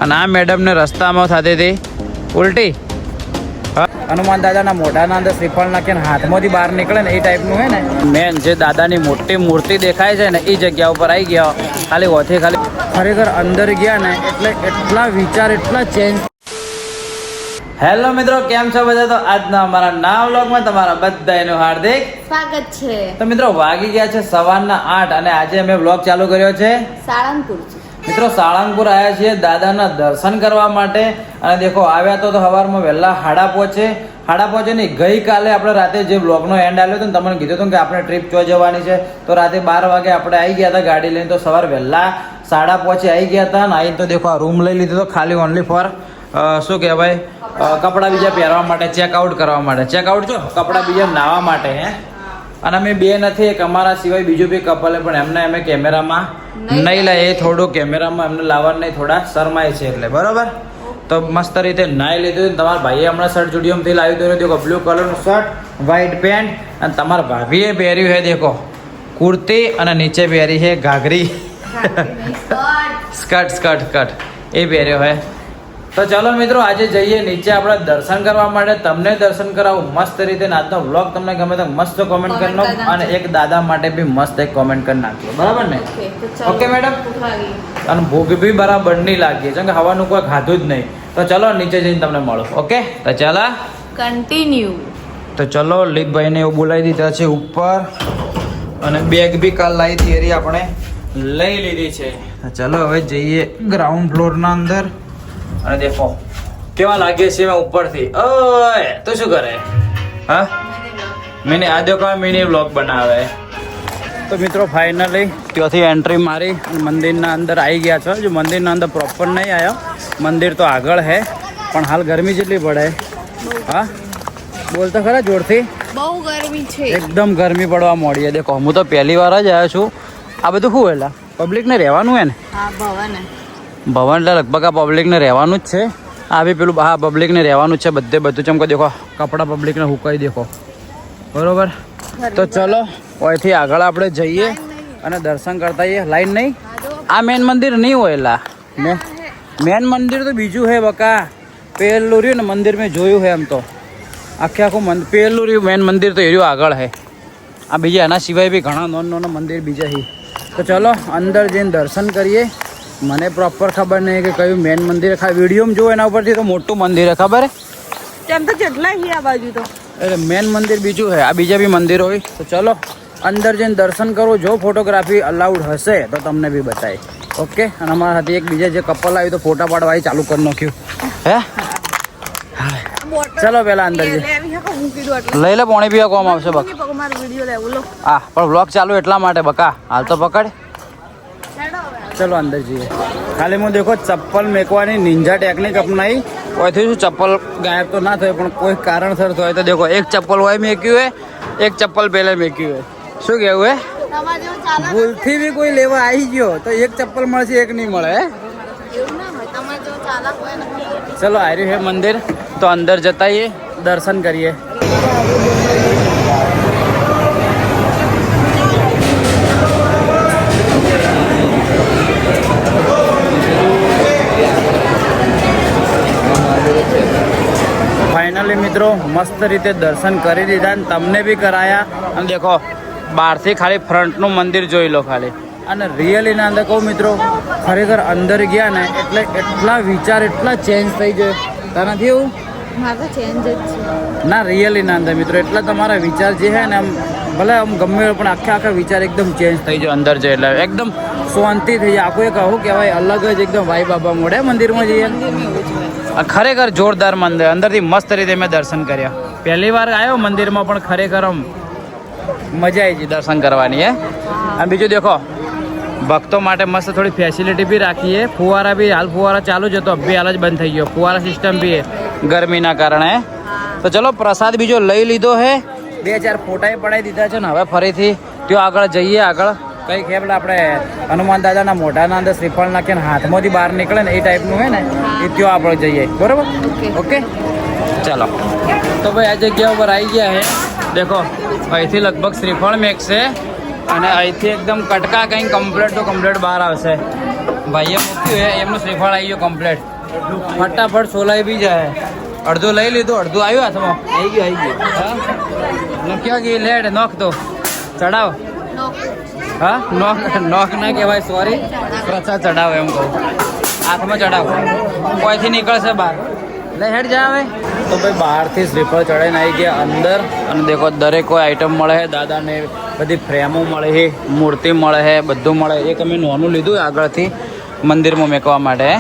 અને આ મેડમને રસ્તામાં થતી હતી ઉલટી. હનુમાન દાદાના મોઢાના અંદર શ્રીફળ નાખીને હાથમાંથી બહાર નીકળે ને એ ટાઈપનું હે ને મેન જે દાદાની મોટી મૂર્તિ દેખાય છે ને એ જગ્યા ઉપર આવી ગયા. ખાલી ઓથી ખાલી ખરેખર અંદર ગયા ને એટલે એટલા વિચાર એટલા ચેન્જ. હેલો મિત્રો, કેમ છો બધા? તો આજના અમારા નવા વ્લોગમાં તમારા બધાનું હાર્દિક સ્વાગત છે. તો મિત્રો વાગી ગયા છે સવારના 8 અને આજે અમે વ્લોગ ચાલુ કર્યો છે સાળંગપુર. મિત્રો સાળંગપુર આવ્યા છીએ દાદાના દર્શન કરવા માટે. અને દેખો આવ્યા તો સવારમાં વહેલા હાડા પહોંચે નહીં. ગઈકાલે આપણે રાતે જે બ્લોગનો એન્ડ આવ્યો હતો ને તમને કીધું હતું કે આપણે ટ્રીપ ચો જવાની છે, તો રાતે 12 વાગે આપણે આવી ગયા હતા ગાડી લઈને. તો સવાર વહેલા 5:30 આવી ગયા હતા. અને આવીને તો દેખો આ રૂમ લઈ લીધો હતો ખાલી ઓનલી ફોર શું કહેવાય કપડાં બીજા પહેરવા માટે, ચેકઆઉટ કરવા માટે. ચેકઆઉટ છો કપડાં બીજા નાહવા માટે હે. અને અમે બે નથી, એક અમારા સિવાય બીજું બી કપલ પણ એમને અમે કેમેરામાં નહીં લે. એ થોડું કેમેરામાં એમને લાવવાનું નહીં, થોડા શરમાય છે એટલે બરોબર. તો મસ્ત રીતે નાહી લીધું. તમારા ભાઈએ હમણાં શર્ટ સ્ટુડિયોમાંથી લાવી દીધું. દેખો બ્લુ કલરનું શર્ટ, વ્હાઈટ પેન્ટ. અને તમારા ભાભીએ પહેર્યું છે દેખો કુર્તી અને નીચે પહેરી છે ઘાઘરી સ્કર્ટ એ પહેર્યો છે. તો ચાલો મિત્રો આજે જઈએ નીચે આપણે દર્શન કરવા માટે. તમને દર્શન કરાવું મસ્ત રીતે. આજનો વ્લોગ તમને ગમે તો મસ્ત કોમેન્ટ કરી નાખો અને એક દાદા માટે બી મસ્ત એક કોમેન્ટ કરી નાખજો, બરાબર ને? Okay madam. અને ભૂખ બી બરાબર નહીં લાગી છે કે હવાનું કોઈ ખાધું જ નહીં. તો ચલો નીચે જઈને તમને મળો. ઓકે તો ચાલો કન્ટિન્યુ. તો ચલો લીપભાઈને એવું બોલાવી દીધા છે ઉપર. અને બેગ બી કાલ લાવી હતી આપણે લઈ લીધી છે. ચલો હવે જઈએ ગ્રાઉન્ડ ફ્લોરના અંદર. અને દેખો કેવા લાગે છે મેં ઉપરથી. ઓય તો શું કરે? હા મિની આ દેખો મિની વ્લોગ બનાવે. તો મિત્રો ફાઇનલી ત્યાંથી એન્ટ્રી મારી અને મંદિરના અંદર આવી ગયા છો. જો મંદિરના અંદર પ્રોપર નહીં આવ્યો, મંદિર તો આગળ હે પણ હાલ ગરમી જેટલી પડે. હા બોલ તો ખરા જોરથી. બહુ ગરમી છે, એકદમ ગરમી પડવા મોડી. દેખો હું તો પહેલી વાર જ આવ્યો છું. આ બધું શું હેલા પબ્લિકને રહેવાનું હે ને? હા ભવન એટલે લગભગ આ પબ્લિકને રહેવાનું જ છે. આ બી પેલું હા પબ્લિકને રહેવાનું જ છે બધું. ચમકો દેખો કપડાં પબ્લિકને હુકાઈ દેખો બરોબર. તો ચલો અહીંથી આગળ આપણે જઈએ અને દર્શન કરતા જઈએ. લાઈન નહીં, આ મેન મંદિર નહીં હોયલા. મેન મંદિર તો બીજું હે બકા. પેલું રહ્યું ને મંદિર મેં જોયું છે. એમ તો આખું પેલું રહ્યું મેન મંદિર તો એ રહ્યું આગળ હે. આ બીજા એના સિવાય બી ઘણા નાના મંદિર બીજા છે. તો ચલો અંદર જઈને દર્શન કરીએ. મને પ્રોપર ખબર નહીં કે કયું મેન મંદિર. વિડીયોમાં જો એના ઉપરથી તો મોટું મંદિર હે ખબર હે. તેમ તો કેટલા છે આ બાજુ તો. એટલે મેન મંદિર બીજું છે, આ બીજા બી મંદિર હોય. તો ચલો અંદર જઈને દર્શન કરો. જો ફોટોગ્રાફી અલાઉડ હશે તો તમને બી બતાય. ઓકે. અને અમારા સાથે એક બીજા જે કપલ આવ્યું તો ફોટા પાડવા ચાલુ કરી નાખ્યું હે. ચલો પેલા અંદર લઈ લે પાણી પીવા કોમ આવશે બક. હા પણ વ્લોગ ચાલુ એટલા માટે બકા. હાલ તો પકડ. ચલો અંદર જઈએ. ખાલી હું દેખો ચપ્પલ મેકવાની નિંજા ટેકનિક અપનાવી. કોઈથી શું ચપ્પલ ગાયબ તો ના થાય પણ કોઈ કારણસર થાય તો દેખો એક ચપ્પલ હોય મેક્યું હોય, એક ચપ્પલ પહેલા મેક્યું હોય. શું કેવું હે? ભૂલથી બી કોઈ લેવા આવી ગયો તો એક ચપ્પલ મળશે, એક નહીં મળે. હે ચલો આવ્યું હે મંદિર. તો અંદર જતાઈએ દર્શન કરીએ. ફાઇનલી મિત્રો મસ્ત રીતે દર્શન કરી દીધા અને તમને બી કરાયા. અને દેખો બહારથી ખાલી ફ્રન્ટનું મંદિર જોઈ લો ખાલી. અને રિયલીના અંદર કહું મિત્રો ખરેખર અંદર ગયા ને એટલે એટલા વિચાર એટલા ચેન્જ થઈ જાય. તનાથી એવું ના રિયલીના અંદર મિત્રો એટલા તમારા વિચાર જે છે ને આમ ભલે આમ ગમે પણ આખા વિચાર એકદમ ચેન્જ થઈ જાય અંદર જાય એટલે એકદમ શાંતિ થઈ જાય. આખું એક કહું કહેવાય અલગ જ એકદમ વાઈ બાબા મોડે મંદિરમાં જઈએ. ખરેખર જોરદાર મંદિર. અંદરથી મસ્ત રીતે મેં દર્શન કર્યા. પહેલી વાર આવ્યો મંદિરમાં પણ ખરેખર આમ મજા આવી ગઈ દર્શન કરવાની. હે અને બીજું દેખો ભક્તો માટે મસ્ત થોડી ફેસિલિટી બી રાખીએ. ફુવારા બી હાલ ફુવારા ચાલુ જ હતો, અભી હાલ જ બંધ થઈ ગયો. ફુવારા સિસ્ટમ બી ગરમીના કારણે. તો ચલો પ્રસાદ બીજો લઈ લીધો હે. 2-4 ફોટા પડાવી દીધા છે ને હવે ફરીથી ત્યાં આગળ જઈએ. આગળ કઈ ખેપલા આપણે હનુમાન દાદાના મોઢાના અંદર શ્રીફળ નાખીને હાથમાંથી બહાર નીકળે ને એ ટાઈપનું હે ને એ ત્યાં આપણે જઈએ. બરોબર ઓકે ચાલો. તો ભાઈ આ જગ્યા ઉપર આવી ગયા હે. દેખો અહીંથી લગભગ શ્રીફળ મેકશે અને અહીંથી એકદમ કટકા કંઈ કમ્પ્લેટ બહાર આવશે. ભાઈએ મૂક્યું હે એમનું શ્રીફળ આવી ગયો કમ્પ્લીટ. ફટાફટ સોલાઈ બી જાય. અડધું લઈ લીધું, અડધું આવ્યું હાથમાં. આવી ગયું. હા ક્યાં ગઈ લેડ નોખ તો ચડાવ. હા નોખ ના કહેવાય, સોરી. પ્રસાદ ચડાવો એમ કહું. હાથમાં ચડાવો, કોઈથી નીકળશે બહાર. લે હેડ જા હવે. તો ભાઈ બહારથી શ્રીફળ ચડાવીને આવી ગયા અંદર. અને દેખો દરેક કોઈ આઈટમ મળે છે દાદાને. બધી ફ્રેમો મળે છે, મૂર્તિ મળે છે, બધું મળે. એક અમે નોનું લીધું આગળથી મંદિરમાં મેકવા માટે.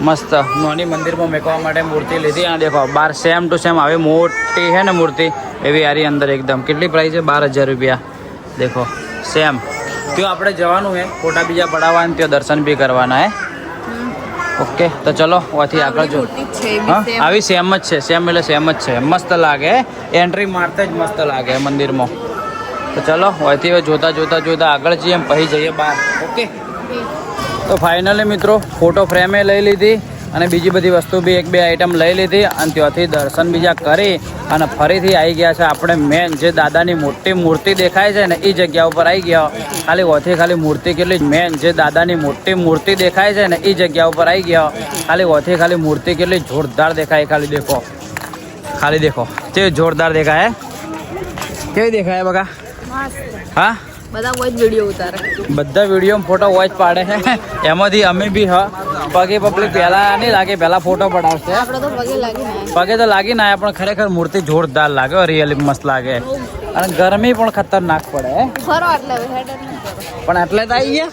મસ્ત નોની મંદિરમાં મેકવા માટે મૂર્તિ લીધી. અને દેખો બાર સેમ ટુ સેમ આવી મોટી છે ને મૂર્તિ એવી આરી અંદર એકદમ. કેટલી પ્રાઇસ છે? 12,000 રૂપિયા. દેખો સેમ. ત્યાં આપણે જવાનું છે, ફોટા બીજા પડાવવાના, ત્યાં દર્શન બી કરવાના હે. ઓકે તો ચલો ઓથી આગળ જો. હા આવી સેમ જ છે, સેમ એટલે સેમ જ છે. મસ્ત લાગે, એન્ટ્રી મારતે જ મસ્ત લાગે મંદિરમાં. તો ચલો ઓથી જોતા જોતા જોતા આગળ જઈએ, એમ પછી જઈએ બહાર. ઓકે તો ફાઇનલી મિત્રો ફોટો ફ્રેમે લઈ લીધી અને બીજી બધી વસ્તુ બી એક બે આઈટમ લઈ લીધી. અને ત્યાંથી દર્શન બીજા કરી અને ફરીથી આવી ગયા છે આપણે મેન જે દાદાની મોટી મૂર્તિ દેખાય છે ને એ જગ્યા ઉપર આવી ગયા. ખાલી ઓથી ખાલી મૂર્તિ કેટલી મેન જે દાદાની મોટી મૂર્તિ દેખાય છે ને એ જગ્યા ઉપર આવી ગયા. ખાલી ઓથી ખાલી મૂર્તિ કેટલી જોરદાર દેખાય. ખાલી દેખો, ખાલી દેખો કેવી જોરદાર દેખાય. કેવી દેખાય બકા? હા બધા વોચ વિડિયો ઉતારે, બધા વિડીયો ફોટો વોચ પાડે છે. એમાંથી અમે બી પગે પબ્લિક પહેલા નહીં લાગે, પહેલા ફોટો પડાવશે. આપણે તો પગે લાગી ને પગે તો લાગી ના પણ ખરેખર મૂર્તિ જોરદાર લાગે, રિયલી મસ્ત લાગે. અને ગરમી પણ ખતરનાક પડે. ફરો એટલે હેડ ન કરો પણ એટલે તો આવી ગયા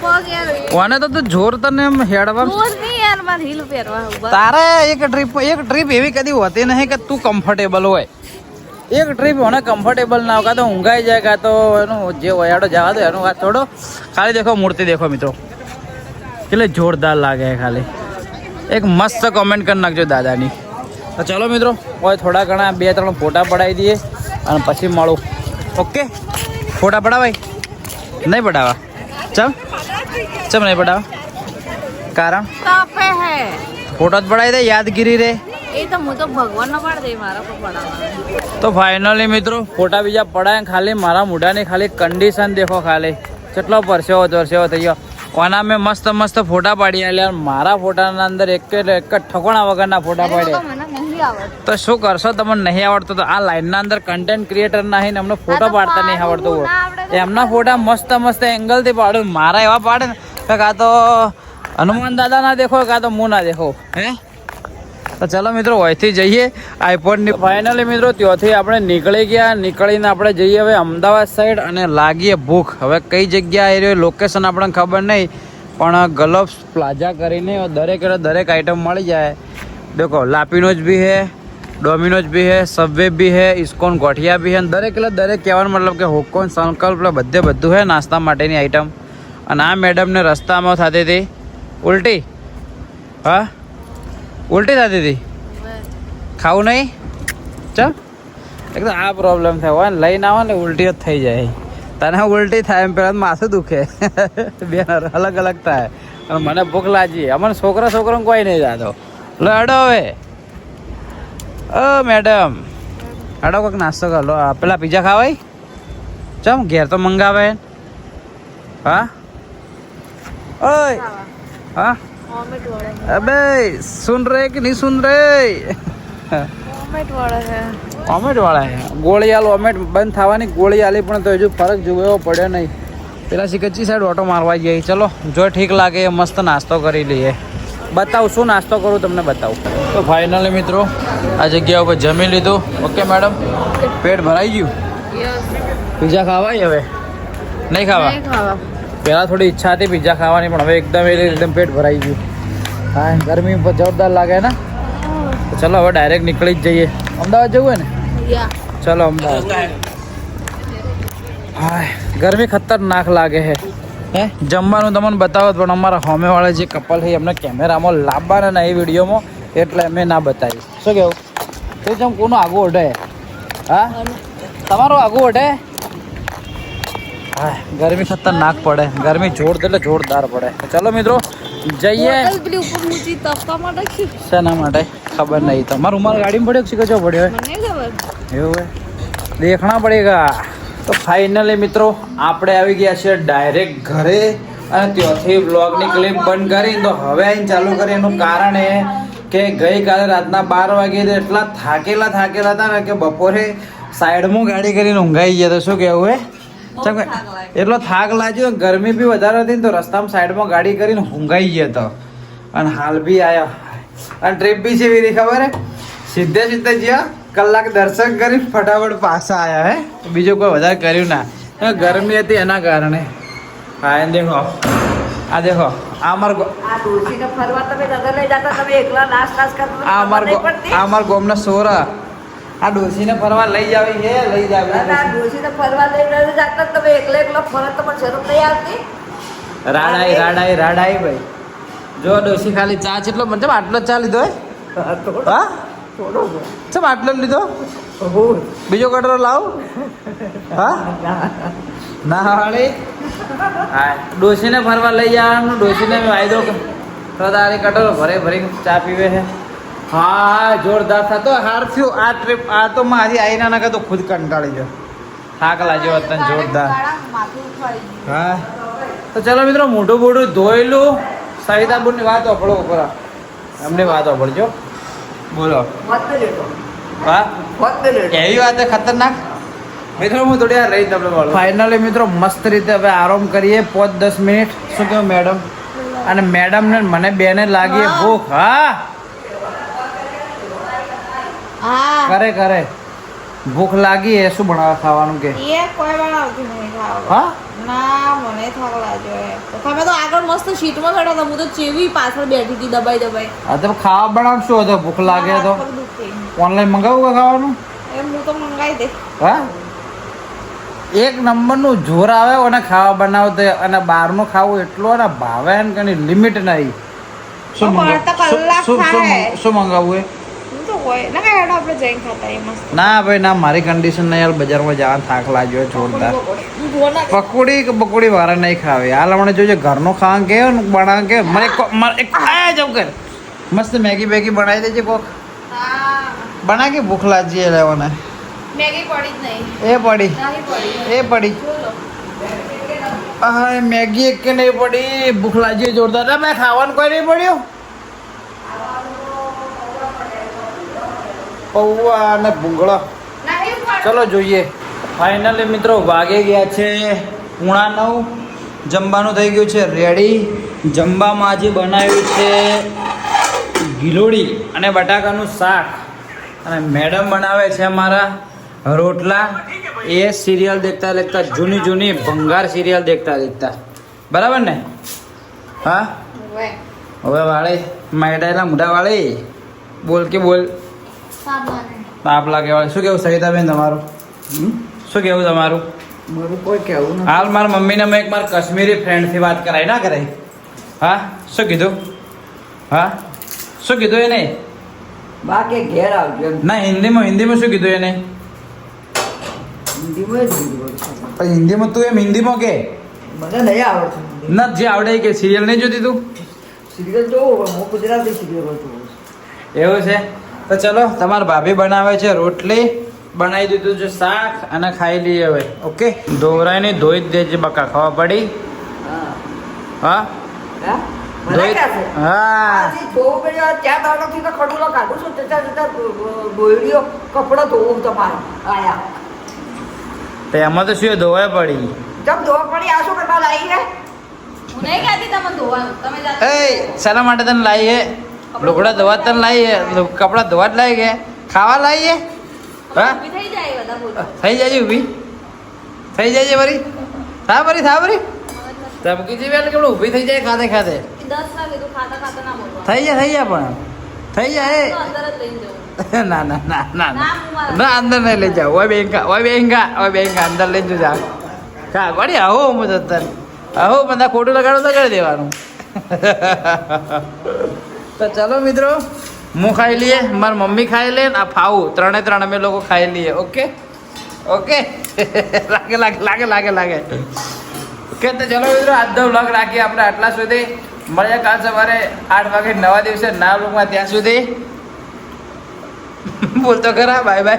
પગ યાર. ઓને તો જોર તને એમ હેડવા રોજ નહીં યાર, માર હીલ પહેરવા ઉભા. તારે એક ટ્રીપ એવી કદી હોતી નહીં કે તું કમ્ફર્ટેબલ હોય. એક ટ્રીપ મને કમ્ફર્ટેબલ ના હોય, કાં તો ઊંઘાઈ જાય, કાં તો એનું જે વયાડો જવા દો એનું વાત થોડો. ખાલી દેખો મૂર્તિ દેખો મિત્રો કેટલી જોરદાર લાગે. ખાલી એક મસ્ત કોમેન્ટ કરી નાખજો દાદાની. તો ચલો મિત્રો હવે થોડા ઘણા 2-3 ફોટા પડાવી દઈએ અને પછી મળું. ઓકે ફોટા પડાવાય? નહીં પડાવવા? ચમ નહીં પડાવવા? કારણ કાફે હે ફોટો જ પડાવી દે, યાદગીરી રે. એ તો હું તો ભગવાન ના પાડ દે મારા પર પડાવવા. તો ફાઇનલી મિત્રો ફોટા બીજા પડાય. ખાલી મારા મોઢાની ખાલી કન્ડિશન દેખો, ખાલી કેટલો પરસેવો તરસેવો થઈ ગયો. કોના મેં મસ્ત મસ્ત ફોટા પાડી એટલે મારા ફોટાના અંદર એક ઠકોણા વગરના ફોટા પાડ્યા. મને નહીં આવડતું તો શું કરશો? તમને નહીં આવડતું તો આ લાઈનના અંદર કન્ટેન્ટ ક્રિએટર નહીં, અમને ફોટો પાડતા નહીં આવડતું હોય. એમના ફોટા મસ્ત મસ્ત એંગલથી પાડું. મારા એવા પાડે ને કે કાં તો હનુમાન દાદા ના દેખો, કાં તો હું ના દેખો. હે તો ચલો મિત્રો અહીંથી જઈએ આઈપોડની. ફાઇનલી મિત્રો ત્યાંથી આપણે નીકળી ગયા. નીકળીને આપણે જઈએ હવે અમદાવાદ સાઈડ અને લાગીએ ભૂખ. હવે કઈ જગ્યા એ લોકેશન આપણને ખબર નહીં, પણ ગલોબ્સ પ્લાઝા કરીને દરેક આઈટમ મળી જાય. દેખો લાપીનોજ બી હે, ડોમિનોજ બી હે, સબવે બી હે, ઇસ્કોન ગોઠિયા બી હે. દરેક કહેવાનો મતલબ કે હોકોન સંકલ્પ બધું હે નાસ્તા માટેની આઈટમ. અને આ મેડમને રસ્તામાં થતી હતી ઉલટી. હા ઉલટી થતી હતી, ખાવું નહીં. ચાલ એકદમ આ પ્રોબ્લેમ થાય હોય ને, લઈને આવો ને ઉલટી જ થઈ જાય. તને ઉલટી થાય એમ પહેલાં માથું દુખે, બે અલગ અલગ થાય. અને મને ભૂખ લાગી. અમને છોકરાને કોઈ નહીં જાતો. લો હડો હવે. મેડમ હડો કોઈક નાસ્તો કર લો. પેલા પીઝા ખાવાય? ચમ ઘેર તો મંગાવે. હા ઓય હા ઓમેટ વાળા અબે સુન રે કે નહીં સુન રે? ઓમેટ વાળા હે. ઓમેટ વાળા હે. ગોળી આલો ઓમેટ બંધ થવાની ગોળી આલી પણ તો હજુ ફરક જોવો પડ્યો નહીં. પેલા સિકચ્ચી સાઈડ ઓટો મારવા જઈએ. ચલો જો ઠીક લાગે મસ્ત નાસ્તો કરી લઈએ. બતાવું શું નાસ્તો કરું તમને બતાવું. તો ફાઇનલી મિત્રો આ જગ્યા ઉપર જમી લીધું. ઓકે મેડમ પેટ ભરાઈ ગયું? યસ. પીઝા ખાવાય હવે? નહીં ખાવા? નહીં ખાવા. પહેલાં થોડી ઈચ્છા હતી પીઝા ખાવાની પણ હવે એકદમ પેટ ભરાઈ ગયું. હા ગરમી પર જોરદાર લાગે ને. તો ચલો હવે ડાયરેક્ટ નીકળી જ જઈએ. અમદાવાદ જવું હોય ને? યા ચલો અમદાવાદ. હા ગરમી ખતરનાક લાગે છે. હે જમવાનું તમને બતાવો પણ અમારા હોમેવાળા જે કપલ છે એમને કેમેરામાં લાવવાના નહીં વિડીયોમાં, એટલે અમે ના બતાવી. શું કેવું? તો જેમ કોનું આગું ઓઢે? હા તમારું આગું ઓઢે? હા ગરમી ખતરનાક પડે. ગરમી જોરદાર પડે. ચલો મિત્રો જઈએ. પેલી ઉપર ઊંચી તપકા માટે છે. શેના માટે ખબર નહીં. તમારું ઉમર ગાડીમાં પડ્યો કે કચો પડ્યો? મને નહીં ખબર. એવું હોય દેખણા પડેગા. તો ફાઇનલી મિત્રો આપણે આવી ગયા છીએ ડાયરેક્ટ ઘરે. અને ત્યાંથી બ્લોગની ક્લિપ બંધ કરી તો હવે આઈને ચાલુ કરી. એનું કારણ એ કે ગઈકાલે રાતના 12 વાગે એટલા થાકેલા હતા ને કે બપોરે સાઈડમાં ગાડી કરીને ઊંઘાઈ ગયા. તો શું કહેવું હે? ચમ કે એટલો થાક લાગ્યો, ગરમી બી વધારે હતી ને તો રસ્તામાં સાઈડમાં ગાડી કરીને ઊંઘાઈ ગયા તો. અને હાલ બી આવ્યા. અને ટ્રીપ બી છે એવી ખબર હે, સીધે જ્યાં કલાક દર્શન કરી ફટાફટ પાછા આવ્યા. હે બીજું કોઈ વધારે કર્યું ના, ગરમી હતી એના કારણે. હા એ દેખો, આ દેખો આ અમાર ગોમના સોરા આ ડોસીને ફરવા લઈ જાવી છે, લઈ જાવી. રાડાઈ ભાઈ. જો ડોસી ખાલી ચા કેટલો મતલબ આટલો ચા લીધો હે? હા ચમ આટલો જ લીધો? બીજો કટરો લાવ. હા ના વાળી. હા ડોસીને ફરવા લઈ જવાનું. ડોસીને વાયદો તો તારી કટરો ભરી ચા પીવે છે. હા જોરદાર થતો હાર થયું આ ટ્રીપ. આ તો મારી આઈના ના તો ખુદ કંટાળી ગયો, થાક લાગ્યો હતો જોરદાર. હા તો ચલો મિત્રો, મોઢું બોઢું ધોઈ લું. સવિતાબુની વાત વાપરો ઉપર, એમની વાત વાપરજો. બોલો. હા એવી વાત છે ખતરનાક. મિત્રો હું થોડી વાર રહી તમને મળું. ફાઇનલી મિત્રો મસ્ત રીતે હવે આરામ કરીએ 5-10 મિનિટ. શું કહ્યું મેડમ? અને મેડમ ને મને બેને લાગી ભૂખ. હા કરે ભૂખ લાગી એ શું બનાવવા ખાવાનું કે? કોઈ બનાવતું નહીં ખાવા. હા ના મને થાક લાગ્યો. તમે તો આગળ મસ્ત સીટમાં બેઠા હતા, હું તો ચેવી પાછળ બેઠી હતી દબાઈ. હા તો ખાવા બનાવશો તો ભૂખ લાગે તો ઓનલાઈન મંગાવું કે ખાવાનું? એમ હું તો મંગાવી દે. હા એક નંબરનું જોર આવે અને ખાવા બનાવતે. અને બહારનું ખાવું એટલો ને ભાવે ને કે લિમિટ નહીં. શું મંગાવવું એ? ના ભાઈ ના, મારી કન્ડિશન નહીં યાર. બજારમાં જવાનું થાક લાગ્યો જોરદાર. પકોડી વાળા નહીં ખાવે હાલ. હમણાં જોજે ઘરનું ખાવાનું કે બનાવ કે મને જવું કર. મસ્ત મેગી બનાવી દેજે કોક. બના કે ભૂખ લાગી લેવાને. એ પડી હા મેગી એક કે નહીં પડી. ભૂખ લાગી જોરદાર. મેં ખાવાનું કોઈ નહીં પડ્યું. પૌવા અને ભૂંગળા. ચલો જોઈએ. ફાઇનલી મિત્રો વાગે ગયા છે 9:30. જમવાનું થઈ ગયું છે રેડી. જમવામાં આજે બનાવ્યું છે ગિલોડી અને બટાકાનું શાક. અને મેડમ બનાવે છે અમારા રોટલા. એ સિરિયલ દેખતા જૂની ભંગાર સિરિયલ દેખતા બરાબર ને? હા હવે વાળે માયડાયેલા મોઢા વાળે બોલ કે બોલ. તાપ લાગે વાળે. શું કેવું સવિતાબેન તમારું? શું કેવું તમારું? મારું કોઈ કેવું નથી. હાલ મારા મમ્મીને મેં એક મારા કાશ્મીરી ફ્રેન્ડથી વાત કરાવી ના કરાવી? હા શું કીધું? હા શું કીધું એને? બાકી ઘેર આવજો. ના હિન્દીમાં શું કીધું એને? હિન્દીમાં તું એમ હિન્દીમાં કે? મને નહીં આવડતું. ના જે આવડે કે સિરિયલ નહીં જોતી તું? સિરિયલ જોઉં હું ગુજરાતી સિરિયલ જોઉં. એવું છે તો ચલો. તમારા ભાભી બનાવે છે રોટલી, બનાવી દીધું છે શાક અને ખાઈ લઈએ હવે. ઓકે ધોરાઈને ધોઈ જ દેજે બકા, ખાવા પડી. હા કપડો ધોવું તમારે આયા તો એમાં તો શું ધોવાય પડી? જબ ધોવા પડી આ શું કરવા લાવી હે? હું નહીં કહેતી તમે ધોવાનું. તમે એ શાના માટે તને લાવી હે? લુગડા ધોવા તને લાવી હે? કપડા ધોવા જ લાવી હે? ખાવા લાવી હે? હા થઈ જાય બધા બોલ. થઈ જાય ઊભી થઈ જાય વરી. થા વરી ધમકી જેવી એટલે કેવડું ઊભી થઈ જાય ખાતે 10 વાગે તો ખાતા ના બોલવા. થઈ જાય પણ થઈ જાય. અંદર જ લઈને જવું. ના અંદર નહીં લઈ જાવ. બેંગા અંદર લઈ જા. કા વળી આવો હું તો તને આવો બધા ખોટું લગાડો તો કરી દેવાનું. તો ચલો મિત્રો હું ખાઈ લઈએ, મારી મમ્મી ખાઈ લે ને આ ફાવું 3 અમે લોકો ખાઈ લઈએ. ઓકે લાગે. ઓકે તો ચલો મિત્રો આજનો વ્લોગ રાખીએ આપણે આટલા સુધી. મળીએ કાલ સવારે 8 વાગે નવા દિવસે નવા વ્લોગમાં. ત્યાં સુધી બોલતો ખરા બાય.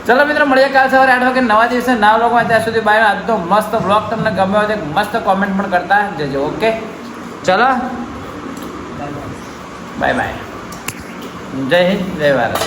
ચલો મિત્રો મળીએ કાલ સવારે 8 વાગે નવા દિવસે નવા લોકોમાં. ત્યાં સુધી બાય. આજ તો મસ્ત બ્લોગ તમને ગમ્યો હોય તો મસ્ત કોમેન્ટ પણ કરતા જજો. ઓકે ચલો બાય બાય. જય હિન્દ જય ભારત.